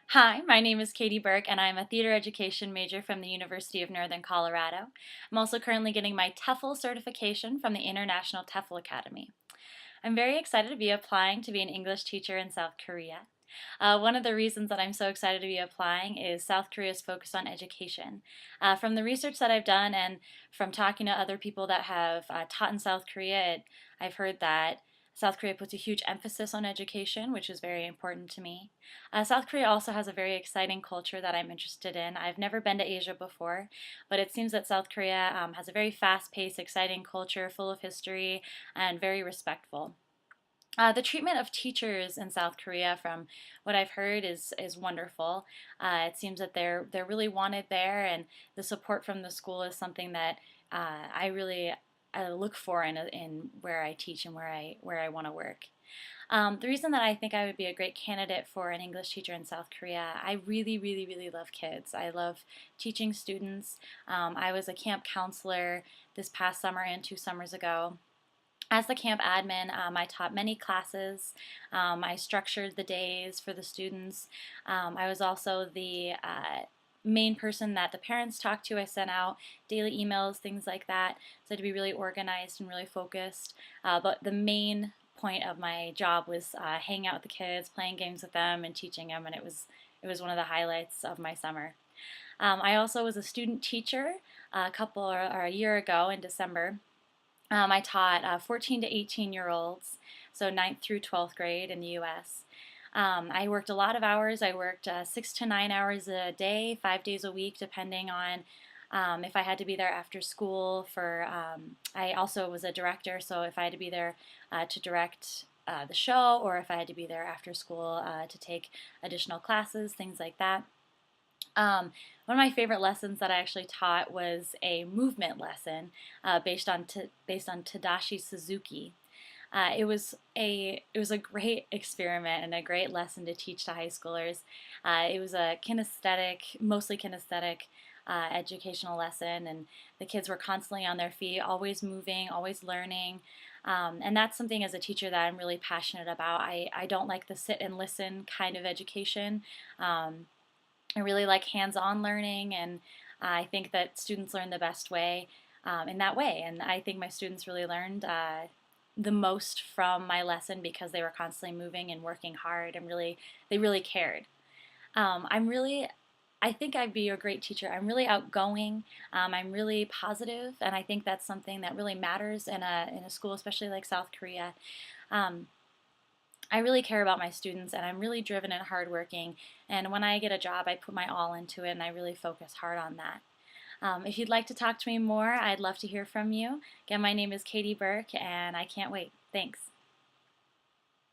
Hi, my name is Katie Burke, and I'm a theater education major from the University of Northern Colorado. I'm also currently getting my TEFL certification from the International TEFL Academy. I'm very excited to be applying to be an English teacher in South Korea. One of the reasons that I'm so excited to be applying is South Korea's focus on education. From the research that I've done and from talking to other people that have taught in South Korea, I've heard that South Korea puts a huge emphasis on education, which is very important to me. South Korea also has a very exciting culture that I'm interested in. I've never been to Asia before, but it seems that South Korea has a very fast-paced, exciting culture full of history and very respectful. The treatment of teachers in South Korea, from what I've heard, is wonderful. It seems that they're really wanted there, and the support from the school is something that I really look for in where I teach and where I want to work. The reason that I think I would be a great candidate for an English teacher in South Korea, I really, really, really love kids. I love teaching students. I was a camp counselor this past summer and 2 summers ago. As the camp admin, I taught many classes. I structured the days for the students. I was also the main person that the parents talked to. I sent out daily emails, things like that, so to be really organized and really focused. But the main point of my job was hanging out with the kids, playing games with them, and teaching them, and it was one of the highlights of my summer. I also was a student teacher a year ago in December. I taught 14 to 18-year-olds, so ninth through 12th grade in the U.S. I worked a lot of hours. I worked 6 to 9 hours a day, 5 days a week, depending on if I had to be there after school. I also was a director, so if I had to be there to direct the show, or if I had to be there after school to take additional classes, things like that. One of my favorite lessons that I actually taught was a movement lesson based on Tadashi Suzuki. It was a great experiment and a great lesson to teach to high schoolers. It was a mostly kinesthetic educational lesson, and the kids were constantly on their feet, always moving, always learning. And that's something as a teacher that I'm really passionate about. I don't like the sit and listen kind of education. I really like hands-on learning, and I think that students learn the best way in that way. And I think my students really learned the most from my lesson because they were constantly moving and working hard, and they really cared. I think I'd be a great teacher. I'm really outgoing. I'm really positive, and I think that's something that really matters in a school, especially like South Korea. Um, I really care about my students, and I'm really driven and hardworking. And when I get a job, I put my all into it, and I really focus hard on that. If you'd like to talk to me more, I'd love to hear from you. Again, my name is Katie Burke, and I can't wait. Thanks.